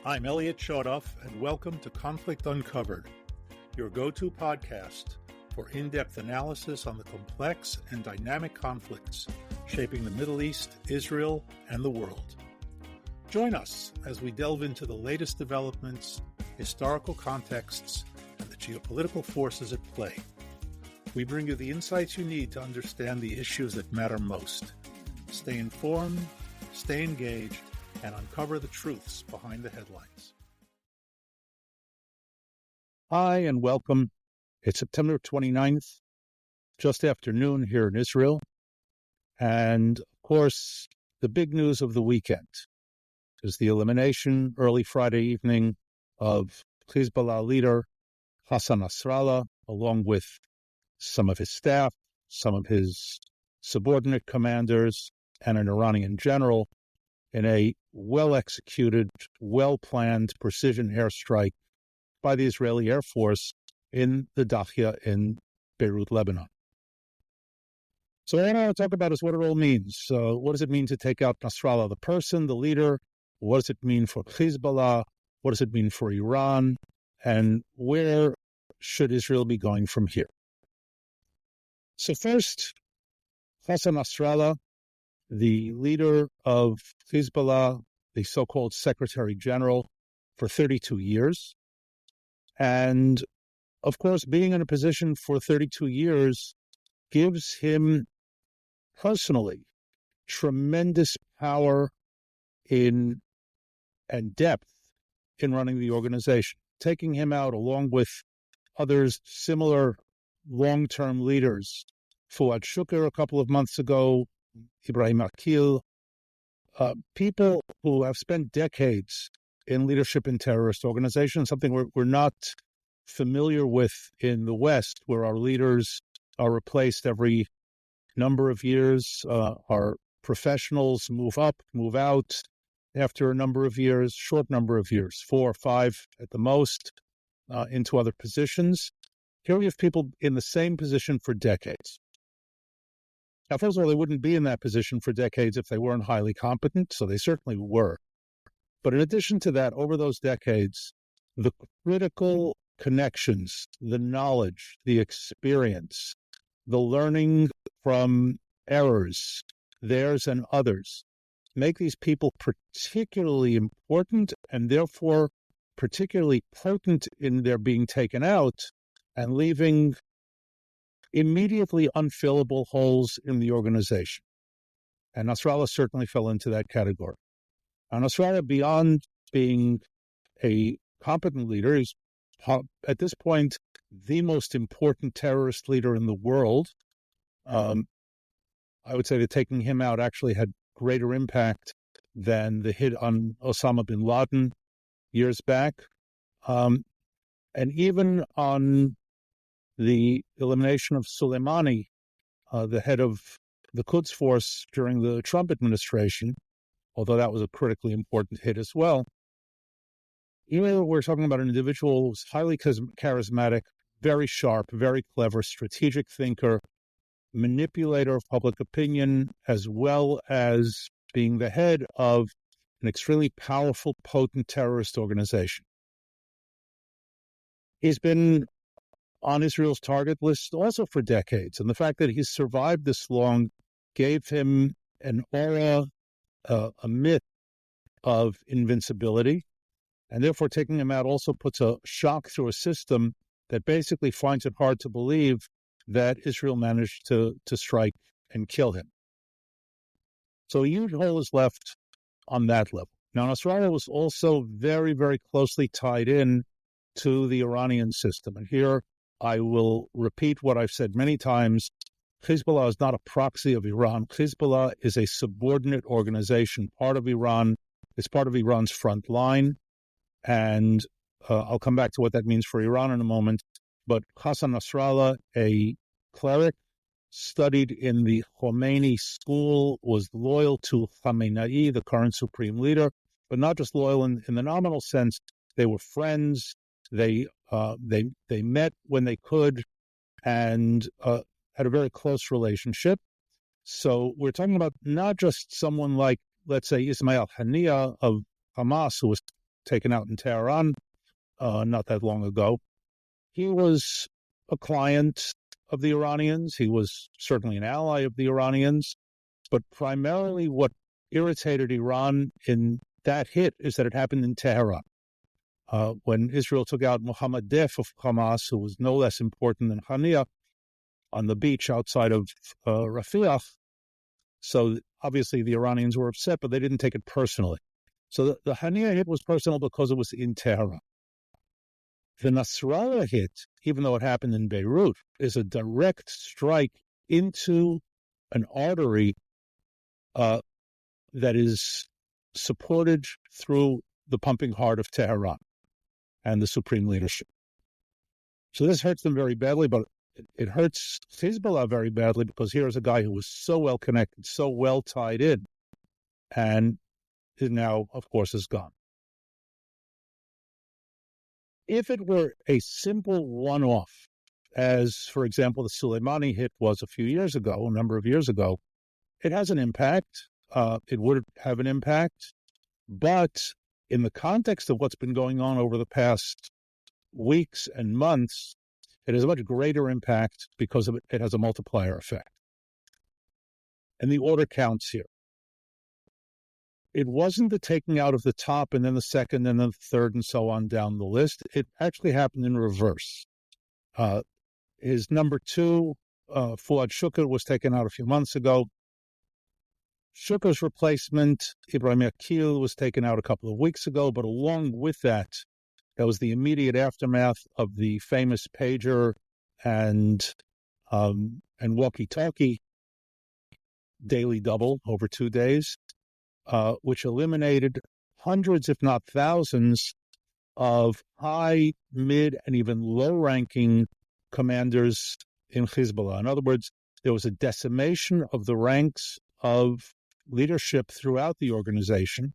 I'm Elliot Chodoff, and welcome to Conflict Uncovered, your go-to podcast for in-depth analysis on the complex and dynamic conflicts shaping the Middle East, Israel, and the world. Join us as we delve into the latest developments, historical contexts, and the geopolitical forces at play. We bring you the insights you need to understand the issues that matter most. Stay informed, stay engaged, and uncover the truths behind the headlines. Hi, and welcome. It's September 29th, just after noon here in Israel. And, of course, the big news of the weekend is the elimination early Friday evening of Hezbollah leader Hassan Nasrallah, along with some of his staff, some of his subordinate commanders, and an Iranian general, in a well-executed, well-planned precision airstrike by the Israeli Air Force in the Dahya in Beirut, Lebanon. So what I want to talk about is what it all means. What does it mean to take out Nasrallah, the person, the leader? What does it mean for Hezbollah? What does it mean for Iran? And where should Israel be going from here? So first, Hassan Nasrallah, the leader of Hezbollah, the so-called Secretary General, for 32 years. And, of course, being in a position for 32 years gives him personally tremendous power and depth in running the organization. Taking him out, along with others similar long-term leaders, Fuad Shukr a couple of months ago, Ibrahim Akil, people who have spent decades in leadership in terrorist organizations, something we're not familiar with in the West, where our leaders are replaced every number of years. Our professionals move up, move out after a number of years, short number of years, 4 or 5 at the most, into other positions. Here we have people in the same position for decades. Now, first of all, they wouldn't be in that position for decades if they weren't highly competent, so they certainly were. But in addition to that, over those decades, the critical connections, the knowledge, the experience, the learning from errors, theirs and others, make these people particularly important and therefore particularly potent in their being taken out and leaving immediately unfillable holes in the organization. And Nasrallah certainly fell into that category. Now, Nasrallah, beyond being a competent leader, is at this point the most important terrorist leader in the world. I would say that taking him out actually had greater impact than the hit on Osama bin Laden years back. And even on the elimination of Soleimani, the head of the Quds Force during the Trump administration, although that was a critically important hit as well. Even though we're talking about an individual who's highly charismatic, very sharp, very clever, strategic thinker, manipulator of public opinion, as well as being the head of an extremely powerful, potent terrorist organization. He's been on Israel's target list also for decades. And the fact that he's survived this long gave him an aura, a myth of invincibility. And therefore, taking him out also puts a shock through a system that basically finds it hard to believe that Israel managed to strike and kill him. So a huge hole is left on that level. Now, Nasrallah was also very, very closely tied in to the Iranian system. And here I will repeat what I've said many times. Hezbollah is not a proxy of Iran. Hezbollah is a subordinate organization, part of Iran. It's part of Iran's front line. And I'll come back to what that means for Iran in a moment. But Hassan Nasrallah, a cleric, studied in the Khomeini school, was loyal to Khamenei, the current supreme leader, but not just loyal in the nominal sense. They were friends. They met when they could and had a very close relationship. So we're talking about not just someone like, let's say, Ismail Haniyeh of Hamas, who was taken out in Tehran not that long ago. He was a client of the Iranians. He was certainly an ally of the Iranians. But primarily what irritated Iran in that hit is that it happened in Tehran. When Israel took out Mohammed Def of Hamas, who was no less important than Hania, on the beach outside of Rafiah. So obviously the Iranians were upset, but they didn't take it personally. So the Hania hit was personal because it was in Tehran. The Nasrallah hit, even though it happened in Beirut, is a direct strike into an artery that is supported through the pumping heart of Tehran and the supreme leadership. So this hurts them very badly, but it hurts Hezbollah very badly because here's a guy who was so well connected, so well tied in, and now, of course, is gone. If it were a simple one-off, as, for example, the Soleimani hit was a number of years ago, it has an impact. It would have an impact. But in the context of what's been going on over the past weeks and months, it has a much greater impact because it has a multiplier effect. And the order counts here. It wasn't the taking out of the top and then the second and then the third and so on down the list. It actually happened in reverse. His number two, Fuad Shukr, was taken out a few months ago. Shukr's replacement, Ibrahim Akil, was taken out a couple of weeks ago, but along with that, that was the immediate aftermath of the famous pager and walkie-talkie daily double over 2 days, which eliminated hundreds, if not thousands, of high, mid, and even low-ranking commanders in Hezbollah. In other words, there was a decimation of the ranks of leadership throughout the organization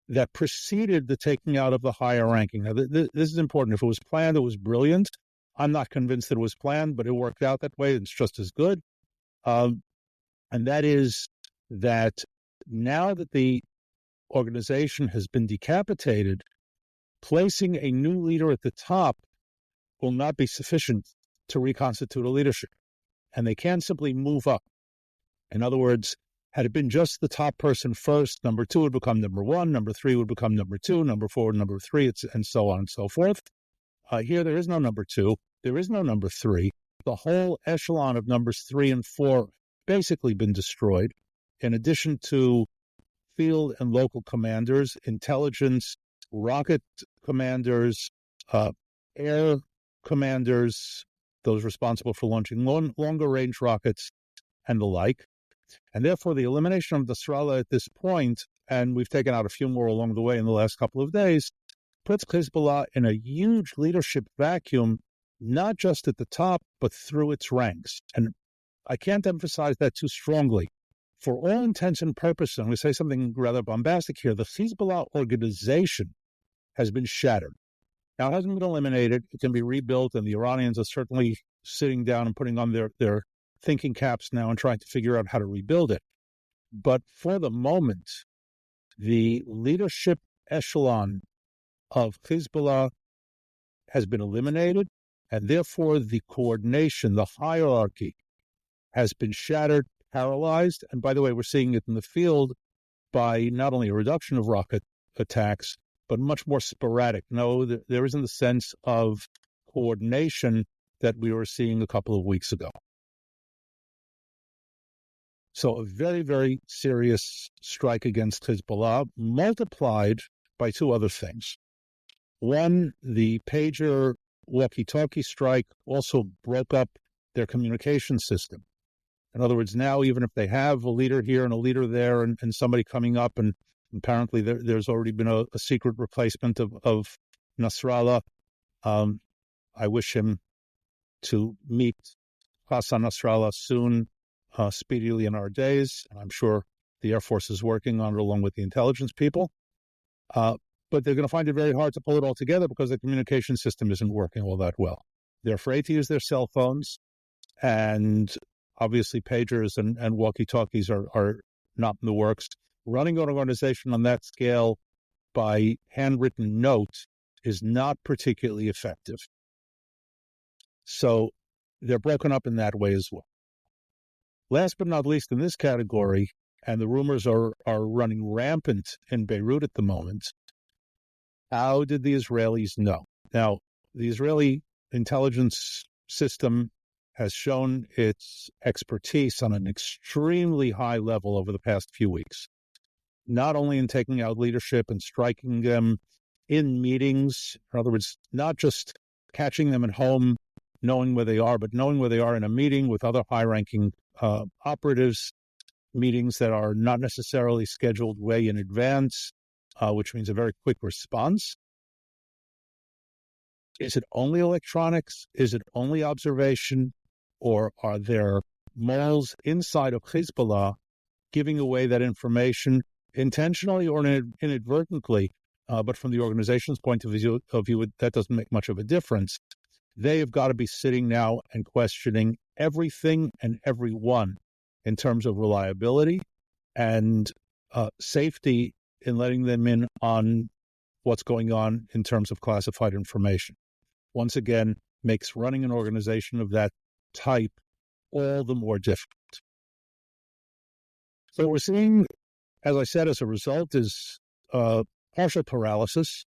that preceded the taking out of the higher ranking. Now, this is important. If it was planned, it was brilliant. I'm not convinced that it was planned, but it worked out that way. It's just as good. And that is that now that the organization has been decapitated, placing a new leader at the top will not be sufficient to reconstitute a leadership. And they can't simply move up. In other words, had it been just the top person first, number two would become number one, number three would become number two, number four, number three, and so on and so forth. Here, there is no number two. There is no number three. The whole echelon of numbers 3 and 4 basically been destroyed. In addition to field and local commanders, intelligence, rocket commanders, air commanders, those responsible for launching longer-range rockets, and the like. And therefore, the elimination of Nasrallah at this point, and we've taken out a few more along the way in the last couple of days, puts Hezbollah in a huge leadership vacuum, not just at the top, but through its ranks. And I can't emphasize that too strongly. For all intents and purposes, and we say something rather bombastic here, the Hezbollah organization has been shattered. Now, it hasn't been eliminated. It can be rebuilt, and the Iranians are certainly sitting down and putting on their thinking caps now and trying to figure out how to rebuild it. But for the moment, the leadership echelon of Hezbollah has been eliminated, and therefore the coordination, the hierarchy, has been shattered, paralyzed. And by the way, we're seeing it in the field by not only a reduction of rocket attacks, but much more sporadic. No, there isn't the sense of coordination that we were seeing a couple of weeks ago. So a very, very serious strike against Hezbollah, multiplied by two other things. One, the pager walkie-talkie strike also broke up their communication system. In other words, now even if they have a leader here and a leader there and somebody coming up, and apparently there's already been a secret replacement of Nasrallah, I wish him to meet Hassan Nasrallah soon, speedily in our days. I'm sure the Air Force is working on it along with the intelligence people. But they're going to find it very hard to pull it all together because the communication system isn't working all that well. They're afraid to use their cell phones, and obviously pagers and walkie-talkies are not in the works. Running an organization on that scale, by handwritten note is not particularly effective. So they're broken up in that way as well. Last but not least in this category, and the rumors are running rampant in Beirut at the moment, how did the Israelis know? Now, the Israeli intelligence system has shown its expertise on an extremely high level over the past few weeks, not only in taking out leadership and striking them in meetings, in other words, not just catching them at home, knowing where they are, but knowing where they are in a meeting with other high-ranking operatives, meetings that are not necessarily scheduled way in advance, which means a very quick response. Is it only electronics? Is it only observation? Or are there moles inside of Hezbollah giving away that information intentionally or inadvertently? But from the organization's point of view, that doesn't make much of a difference. They have got to be sitting now and questioning everything and everyone in terms of reliability and safety in letting them in on what's going on in terms of classified information. Once again, makes running an organization of that type all the more difficult. So what we're seeing, as I said, as a result is partial paralysis.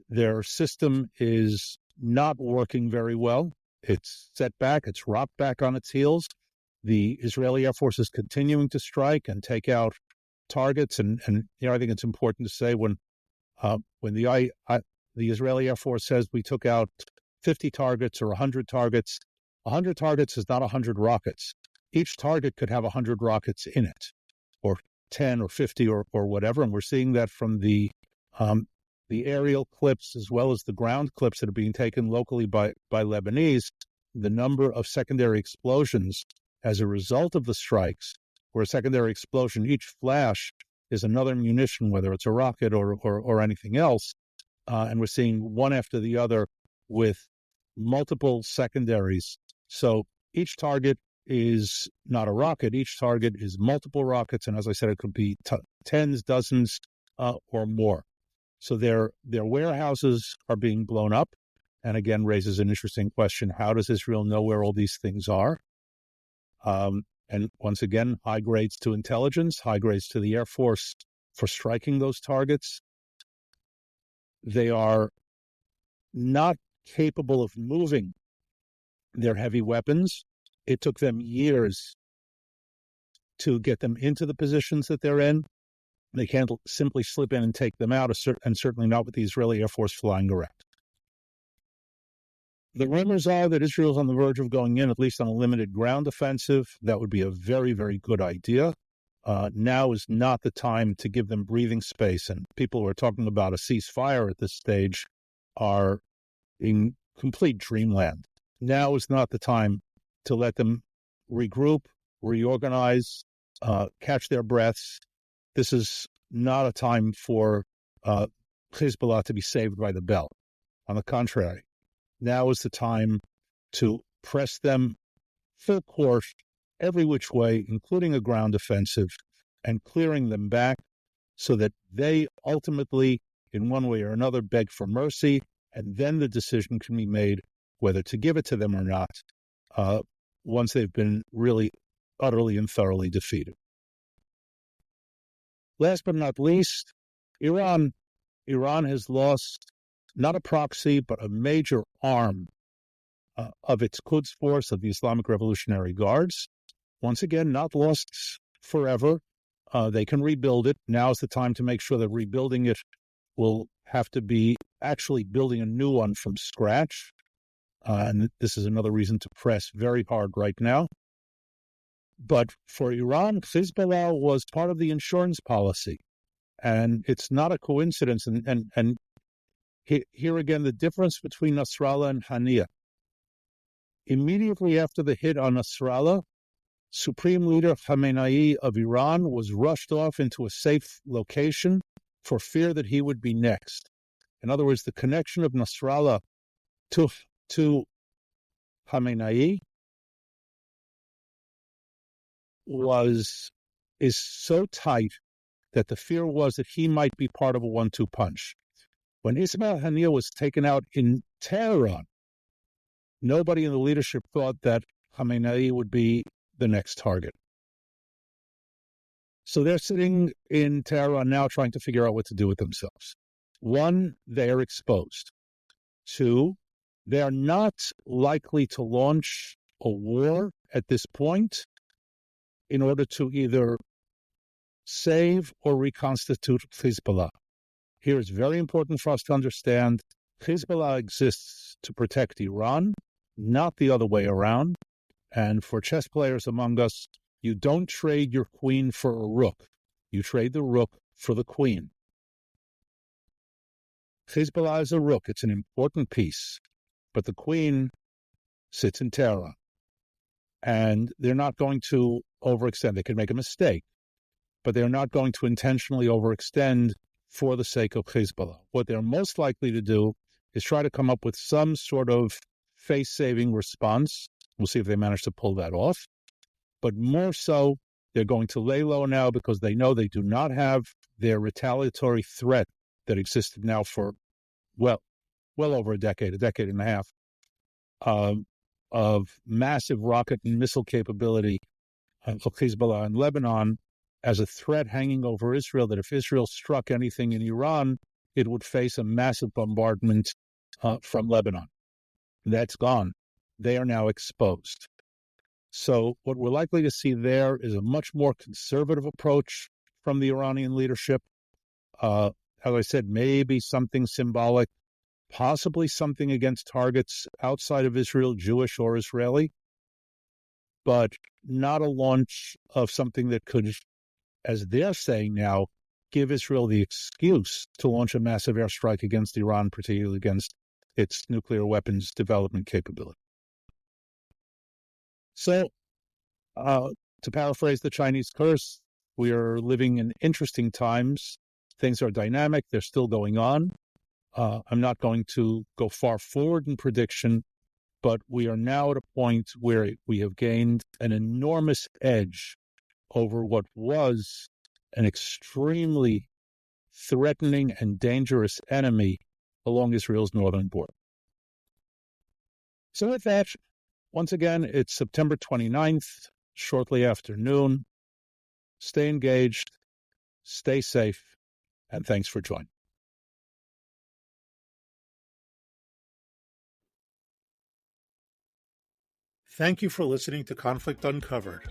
Their system is not working very well. It's set back. It's rocked back on its heels. The Israeli Air Force is continuing to strike and take out targets. And I think it's important to say when the Israeli Air Force says we took out 50 targets or 100 targets, 100 targets is not 100 rockets. Each target could have 100 rockets in it, or 10 or 50 or whatever. And we're seeing that from the aerial clips as well as the ground clips that are being taken locally by Lebanese. The number of secondary explosions as a result of the strikes, where a secondary explosion, each flash is another munition, whether it's a rocket or anything else. And we're seeing one after the other with multiple secondaries. So each target is not a rocket. Each target is multiple rockets. And as I said, it could be tens, dozens, or more. So their warehouses are being blown up. And again, raises an interesting question. How does Israel know where all these things are? And once again, high grades to intelligence, high grades to the Air Force for striking those targets. They are not capable of moving their heavy weapons. It took them years to get them into the positions that they're in. They can't simply slip in and take them out, and certainly not with the Israeli Air Force flying around. The rumors are that Israel's on the verge of going in, at least on a limited ground offensive. That would be a very, very good idea. Now is not the time to give them breathing space, and people who are talking about a ceasefire at this stage are in complete dreamland. Now is not the time to let them regroup, reorganize, catch their breaths. This is not a time for Hezbollah to be saved by the bell. On the contrary, now is the time to press them full course, every which way, including a ground offensive, and clearing them back so that they ultimately, in one way or another, beg for mercy, and then the decision can be made whether to give it to them or not, once they've been really utterly and thoroughly defeated. Last but not least, Iran. Iran has lost not a proxy, but a major arm of its Quds force, of the Islamic Revolutionary Guards. Once again, not lost forever. They can rebuild it. Now's the time to make sure that rebuilding it will have to be actually building a new one from scratch. And this is another reason to press very hard right now. But for Iran, Hezbollah was part of the insurance policy. And it's not a coincidence. And here again, the difference between Nasrallah and Haniyeh. Immediately after the hit on Nasrallah, Supreme Leader Khamenei of Iran was rushed off into a safe location for fear that he would be next. In other words, the connection of Nasrallah to Khamenei is so tight that the fear was that he might be part of a 1-2 punch. When Ismail Haniyeh was taken out in Tehran, nobody in the leadership thought that Khamenei would be the next target. So they're sitting in Tehran now trying to figure out what to do with themselves. One, they are exposed. Two, they are not likely to launch a war at this point in order to either save or reconstitute Hezbollah. Here it's very important for us to understand Hezbollah exists to protect Iran, not the other way around. And for chess players among us, you don't trade your queen for a rook. You trade the rook for the queen. Hezbollah is a rook. It's an important piece. But the queen sits in Tehran. And they're not going to overextend. They could make a mistake, but they're not going to intentionally overextend for the sake of Hezbollah. What they're most likely to do is try to come up with some sort of face-saving response. We'll see if they manage to pull that off. But more so, they're going to lay low now because they know they do not have their retaliatory threat that existed now for, well over a decade and a half, of massive rocket and missile capability of Hezbollah in Lebanon as a threat hanging over Israel, that if Israel struck anything in Iran, it would face a massive bombardment from Lebanon. That's gone. They are now exposed. So what we're likely to see there is a much more conservative approach from the Iranian leadership. As I said, maybe something symbolic, possibly something against targets outside of Israel, Jewish or Israeli, but not a launch of something that could, as they're saying now, give Israel the excuse to launch a massive airstrike against Iran, particularly against its nuclear weapons development capability. So, to paraphrase the Chinese curse, we are living in interesting times. Things are dynamic. They're still going on. I'm not going to go far forward in prediction, but we are now at a point where we have gained an enormous edge over what was an extremely threatening and dangerous enemy along Israel's northern border. So with that, once again, it's September 29th, shortly after noon. Stay engaged, stay safe, and thanks for joining. Thank you for listening to Conflict Uncovered.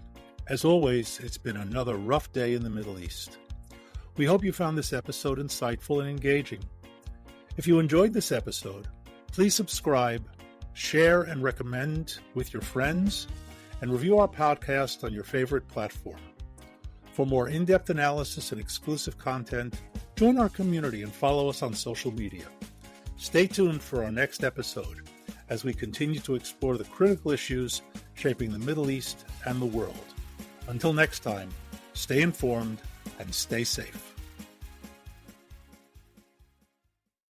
As always, it's been another rough day in the Middle East. We hope you found this episode insightful and engaging. If you enjoyed this episode, please subscribe, share and recommend with your friends, and review our podcast on your favorite platform. For more in-depth analysis and exclusive content, join our community and follow us on social media. Stay tuned for our next episode as we continue to explore the critical issues shaping the Middle East and the world. Until next time, stay informed and stay safe.